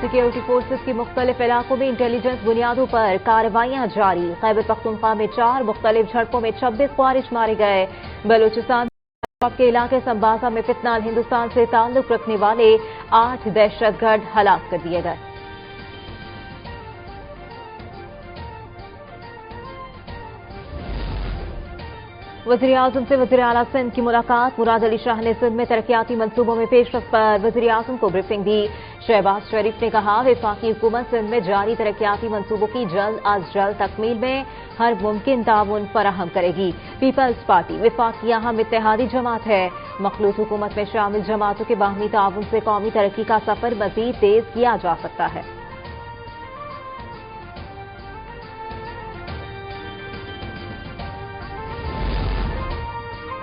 Security forces की मुख्तलिफ इलाकों में इंटेलिजेंस बुनियादों पर कार्रवाइयां जारी। खैबर पख्तूनख्वा में 4 मुख्तलिफ झड़पों में 26 ख्वारिज मारे गए। बलूचिस्तान के इलाके संबाजा में फितनाल हिंदुस्तान से ताल्लुक रखने वाले 8 दहशतगर्द हलाक कर दिए गए। वज़ीर आज़म से वज़ीर आला सिंध की मुलाकात। मुराद अली शाह ने सिंध में तरक्याती मंसूबों में पेशरफ्त पर वज़ीर आज़म को ब्रीफिंग दी। शहबाज शरीफ ने कहा, वफाकी हुकूमत सिंध में जारी तरक्याती मंसूबों की जल्द अज जल्द तकमील में हर मुमकिन ताउन फराहम करेगी। पीपल्स पार्टी वफाकी अहम इत्तेहादी जमात है। मखलूत हुकूमत में शामिल जमातों के बाहमी ताउन से कौमी तरक्की का सफर मजीद तेज किया जा सकता है।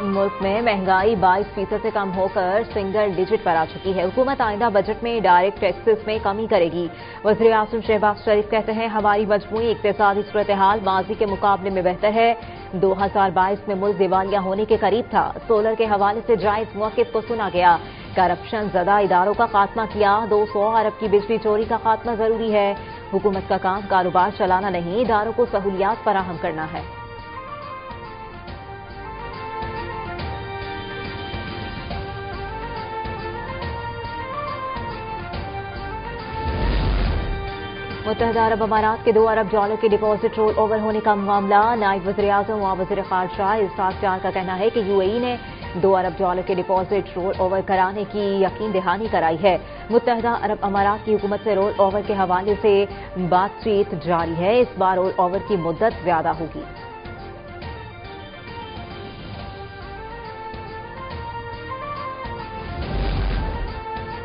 मुल्क में महंगाई 22% से कम होकर सिंगल डिजिट पर आ चुकी है। हुकूमत आइंदा बजट में डायरेक्ट टैक्सेस में कमी करेगी। वज़ीर आज़म शहबाज शरीफ कहते हैं, हमारी मजमूई इक़्तिसादी सूरत हाल माजी के मुकाबले में बेहतर है। 2022 में मुल्क दिवालिया होने के करीब था। सोलर के हवाले से जायज मौक़िफ़ को सुना गया। करप्शन ज़दा इदारों का खात्मा किया। 200 अरब की बिजली चोरी का खात्मा जरूरी है। हुकूमत का काम कारोबार चलाना नहीं, इदारों को सहूलियात फराहम करना है। मुत्तहदा अरब अमारात के 2 अरब डॉलर के डिपॉजिट रोल ओवर होने का मामला। नायब वज़ीर आज़म व वज़ीर ख़ारजा इस्हाक़ डार का कहना है कि यूएई ने 2 अरब डॉलर के डिपॉजिट रोल ओवर कराने की यकीन दहानी कराई है। मुत्तहदा अरब अमारात की हुकूमत से रोल ओवर के हवाले से बातचीत जारी है। इस बार रोल ओवर की मुद्दत ज्यादा होगी।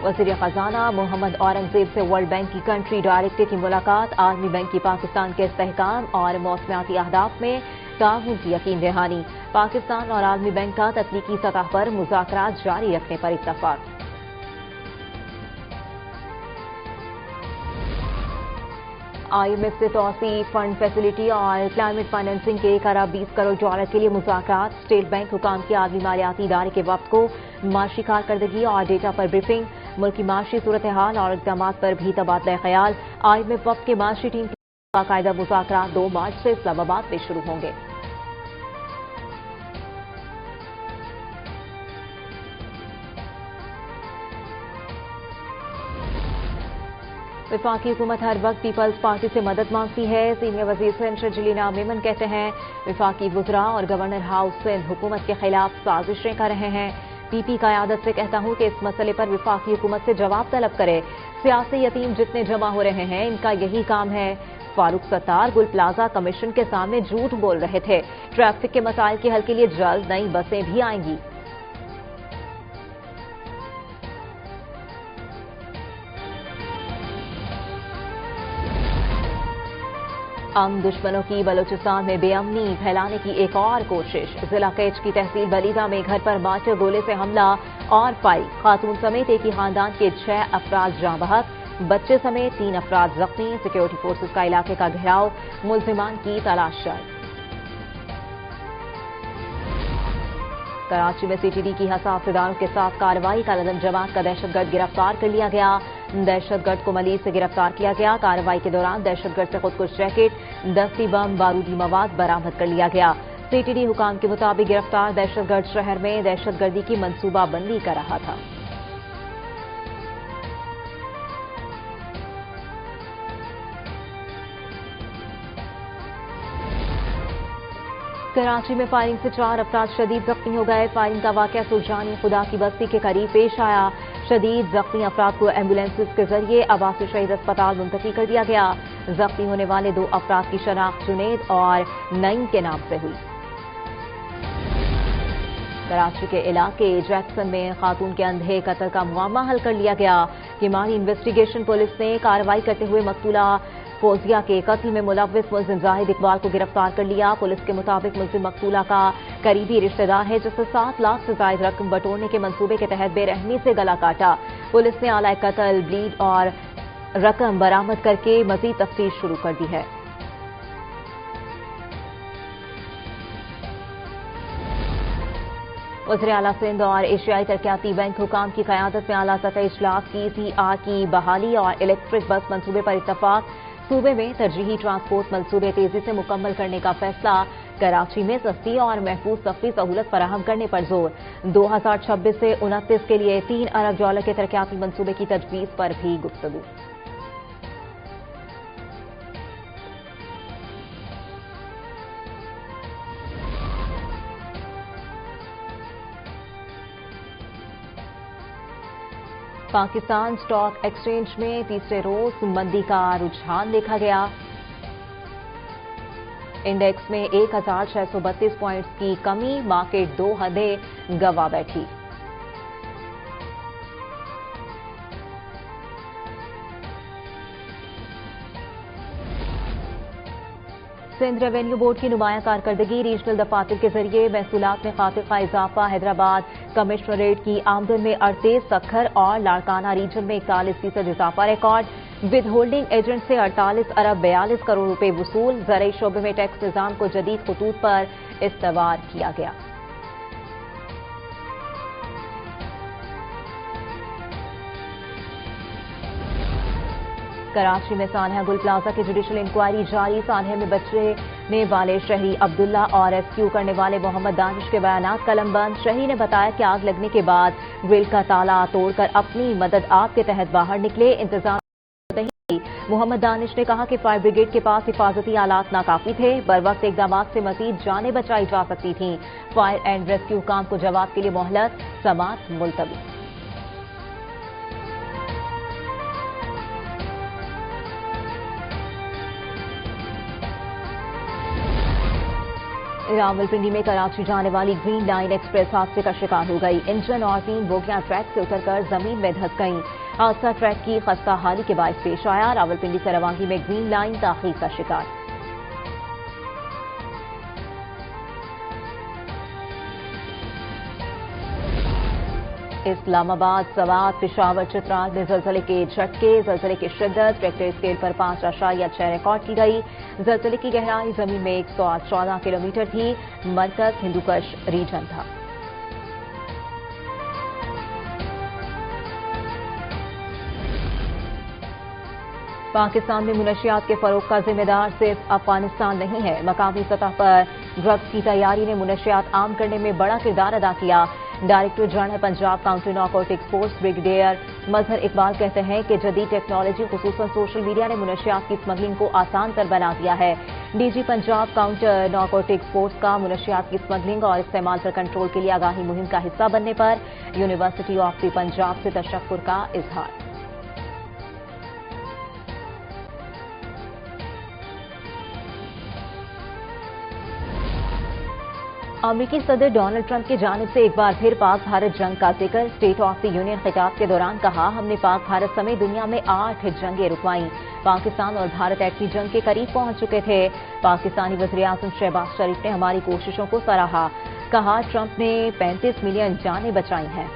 वज़ीर खजाना मोहम्मद औरंगजेब से वर्ल्ड बैंक की कंट्री डायरेक्टर की मुलाकात। आलमी बैंक की पाकिस्तान के इस्तेहकाम और मौसमियाती अहदाफ में ताउन की यकीन दहानी। पाकिस्तान और आलमी बैंक का तकनीकी सतह पर मुज़ाकरात जारी रखने पर इत्तफाक। IMF से तौसी फंड फैसिलिटी और क्लाइमेट फाइनेंसिंग के करीब 20 करोड़ डॉलर के लिए मुज़ाकरात। स्टेट बैंक हुकाम के आलमी मालियाती इदारे के वक्त को माशी कारकर्दगी और डेटा पर ब्रीफिंग। मुल्क की माशी सूरत हाल और इक़दामात पर भी तबादला ख्याल। IMF वक्त के माशी टीम के बाकायदा मुज़ाकरात 2 मार्च से इस्लामाबाद में शुरू होंगे। वफाकी हुकूमत हर वक्त पीपल्स पार्टी से मदद मांगती है। सीनियर वजीर सिंध शर्जिलीना मेमन कहते हैं, वफाकी वज़रा और गवर्नर हाउस सिंध हुकूमत के खिलाफ साजिशें कर रहे हैं। पीपी क़यादत से कहता हूं कि इस मसले पर वफाकी हुकूमत से जवाब तलब करे। सियासी यतीम जितने जमा हो रहे हैं, इनका यही काम है। फारूक सत्तार गुल प्लाजा कमीशन के सामने झूठ बोल रहे थे। ट्रैफिक के मसाइल के हल के लिए जल्द नई बसें भी आएंगी। दुश्मनों की बलूचिस्तान में बेअमनी फैलाने की एक और कोशिश। जिला कैच की तहसील बलीदा में घर पर मार्टर गोले से हमला और फायरिंग। खातून समेत एक ही खानदान के 6 अफराद जाँ बहक, बच्चे समेत 3 अफराद जख्मी। सिक्योरिटी फोर्सेज का इलाके का घेराव, मुल्जिमान की तलाश जारी। कराची में सीटीडी की हसास इदारों के साथ कार्रवाई। कलदम जमात का दहशतगर्द गिरफ्तार कर लिया गया। दहशतगर्द को मलीज से गिरफ्तार किया गया। कार्रवाई के दौरान दहशतगर्द से खुदकुश जैकेट, दस्ती बम, बारूदी मवाद बरामद कर लिया गया। सीटीडी हुकाम के मुताबिक गिरफ्तार दहशतगर्द शहर में दहशतगर्दी की मंसूबाबंदी कर रहा था। कराची में फायरिंग से 4 अफराद शदीद जख्मी हो गए। फायरिंग का वाकया सुरजानी खुदा की बस्ती के करीब पेश आया। शदीद जख्मी अफराद को एम्बुलेंसेज के जरिए अब्बासी शहीद अस्पताल मुंतकिल कर दिया गया। जख्मी होने वाले 2 अफराद की शनाख्त जुनेद और नईम के नाम से हुई। कराची के इलाके जैक्सन में खातून के अंधे कत्ल का मुआमा हल कर लिया गया। किमारी इन्वेस्टिगेशन पुलिस ने कार्रवाई करते हुए मकतूला फौजिया के कत्ल में मुलव्विस मुल्जिम जाहिद इकबाल को गिरफ्तार कर लिया। पुलिस के मुताबिक मुल्जिम मकतूला का करीबी रिश्तेदार है, जिससे 7 लाख से ज्यादा रकम बटोरने के मंसूबे के तहत बेरहमी से गला काटा। पुलिस ने आला कत्ल, ब्लीड और रकम बरामद करके मजीद तफ्तीश शुरू कर दी है। वज़ीर आला सिंध और एशियाई तरक्याती बैंक हुकाम की क़यादत में आला सतह इजलास की CR की बहाली और इलेक्ट्रिक बस मंसूबे पर इत्तफाक। सूबे में तरजीही ट्रांसपोर्ट मंसूबे तेजी से मुकम्मल करने का फैसला। कराची में सस्ती और महफूज सफरी सहूलत फराहम करने पर जोर। 2026 से 29 के लिए $3 अरब के तरक्याती मंसूबे की तजवीज़ पर भी गुफ्तगू। पाकिस्तान स्टॉक एक्सचेंज में तीसरे रोज मंदी का रुझान देखा गया। इंडेक्स में 1632 पॉइंट्स की कमी, मार्केट 2 हदें गंवा बैठी। सिंध रेवेन्यू बोर्ड की नुमाया कारकर्दगी, रीजनल दफातर के जरिए महसूलात में खातिर का इजाफा। हैदराबाद कमिश्नरेट की आमदन में 38, सखर और लाड़काना रीजन में 41% इजाफा रिकॉर्ड। विद होल्डिंग एजेंट से 48 अरब 42 करोड़ रुपए वसूल। ज़राई शोबे में टैक्स निजाम को जदीद खतूत पर इस्तवार किया गया। कराची में सानिया गुल प्लाजा की जुडिशल इंक्वायरी जारी। सानिया में बचने वाले शहरी अब्दुल्ला और रेस्क्यू करने वाले मोहम्मद दानिश के बयानात कलमबंद। शहरी ने बताया कि आग लगने के बाद ग्रिल का ताला तोड़कर अपनी मदद आप के तहत बाहर निकले। इंतजाम नहीं। मोहम्मद दानिश ने कहा कि फायर ब्रिगेड के पास हिफाजती आलात नाकाफी थे। बर वक्त इकदाम से मजीद जानें बचाई जा सकती थीं। फायर एंड रेस्क्यू काम को जवाब के लिए मोहलत, समाअत मुलतवी। रावलपिंडी में कराची जाने वाली ग्रीन लाइन एक्सप्रेस हादसे का शिकार हो गई। इंजन और 3 बोगियां ट्रैक से उतरकर जमीन में धंस गईं। हादसा ट्रैक की खस्ता हाली के बायस पेश आया। रावलपिंडी से रवांगी में ग्रीन लाइन ताखीर का शिकार। इस्लामाबाद, सवात, पिशावर, चित्राल में जलजले के झटके। जलजले की शिद्दत रेक्टर स्केल पर 5.6 रिकॉर्ड की गई। जलजले की गहराई जमीन में 114 किलोमीटर थी। मरकज हिंदुकश रीजन था। पाकिस्तान में मुनशियात के फरोग का जिम्मेदार सिर्फ अफगानिस्तान नहीं है। मकामी सतह पर ड्रग्स की तैयारी ने मुनशियात आम करने में बड़ा किरदार अदा किया। Director general Punjab counter narcotics force brigadier Mazhar Iqbal कहते हैं कि जदीद टेक्नोलॉजी खुसूसन सोशल मीडिया ने मुनशियात की स्मगलिंग को आसान तर बना दिया है। DG Punjab counter narcotics force का मुनशियात की स्मगलिंग और इस्तेमाल पर कंट्रोल के लिए आगाही मुहिम का हिस्सा बनने पर यूनिवर्सिटी ऑफ द पंजाब से तशक्कुर का इजहार। अमेरिकी सदर डोनाल्ड ट्रंप की जानिब से एक बार फिर पाक भारत जंग का जिक्र। स्टेट ऑफ द यूनियन खिताब के दौरान कहा, हमने पाक भारत समेत दुनिया में 8 जंगें रुकवाई। पाकिस्तान और भारत एटमी जंग के करीब पहुंच चुके थे। पाकिस्तानी वज़ीर आज़म शहबाज शरीफ ने हमारी कोशिशों को सराहा। कहा, ट्रंप ने 35 मिलियन जानें बचाई हैं।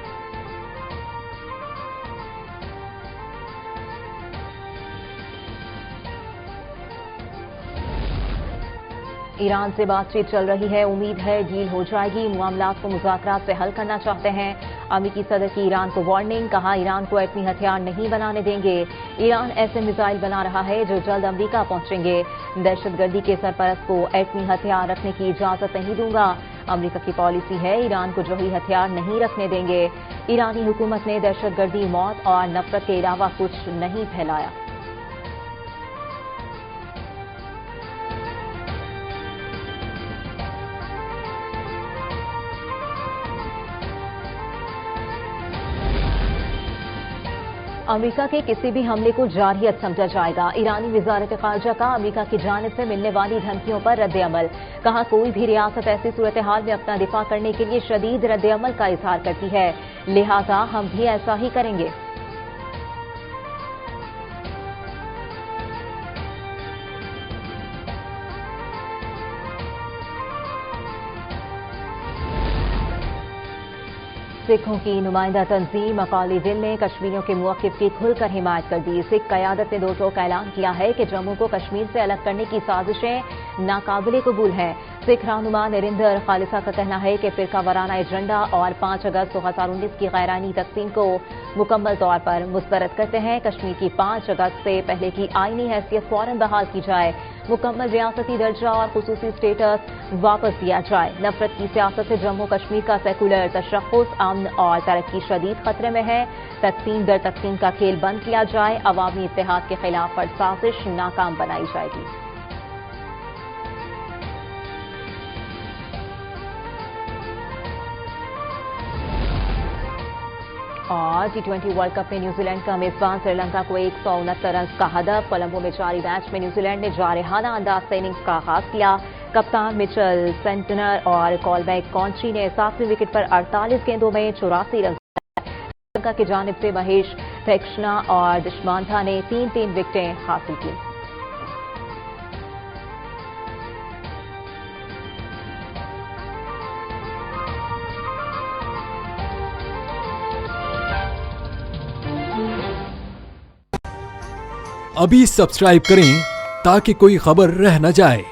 ईरान से बातचीत चल रही है, उम्मीद है डील हो जाएगी। मामलात को मुज़ाकरात से हल करना चाहते हैं। अमेरिकी सदर की ईरान को वार्निंग। कहा, ईरान को एटमी हथियार नहीं बनाने देंगे। ईरान ऐसे मिसाइल बना रहा है जो जल्द अमेरिका पहुंचेंगे। दहशतगर्दी के सरपरस्त को एटमी हथियार रखने की इजाजत नहीं दूंगा। अमेरिका की पॉलिसी है, ईरान को जोहरी हथियार नहीं रखने देंगे। ईरानी हुकूमत ने दहशतगर्दी, मौत और नफरत के अलावा कुछ नहीं फैलाया। अमेरिका के किसी भी हमले को जारहियत समझा जाएगा। ईरानी वज़ारत ख़ारजा का अमेरिका की जानिब से मिलने वाली धमकियों पर रद्द अमल। कहा, कोई भी रियासत ऐसी सूरत हाल में अपना दिफा करने के लिए शदीद रद्द अमल का इजहार करती है, लिहाजा हम भी ऐसा ही करेंगे। सिखों की नुमाइंदा तंजीम अकाली दल ने कश्मीरियों के मौक़िफ़ की खुलकर हिमायत कर दी। सिख क़यादत ने 2 का ऐलान किया है कि जम्मू को कश्मीर से अलग करने की साजिशें नाकाबिले कबूल हैं। सिख रहनुमा नरिंदर खालिसा का कहना है कि फ़िरका वाराना एजेंडा और 5 अगस्त 2019 की गैरानी तक़सीम को मुकम्मल तौर पर मुस्तरद करते हैं। कश्मीर की 5 अगस्त से पहले की आईनी हैसियत फौरन बहाल की जाए, मुकम्मल रियासती दर्जा और खुसूसी स्टेटस वापस दिया जाए। नफरत की सियासत से जम्मू कश्मीर का सेकुलर तशख़्ख़ुस, अमन और तरक्की शदीद खतरे में है। तक़सीम दर तक़सीम का खेल बंद किया जाए, अवामी इत्तेहाद के खिलाफ हर साजिश नाकाम बनाई जाएगी। और T20 वर्ल्ड कप में न्यूजीलैंड का मेजबान श्रीलंका को 169 रन का हदफ। कोलंबो में जारी मैच में न्यूजीलैंड ने जारहाना अंदाज से इनिंग्स का आगाज किया। कप्तान मिचेल सेंटनर और कॉलबैक कॉन्ट्री ने 7वीं विकेट पर 48 गेंदों में 84 रन। श्रीलंका की जानिब से महेश थेक्ष्णा और दिशमांथा ने 3-3 विकेटें हासिल की। अभी सब्सक्राइब करें ताकि कोई खबर रह न जाए।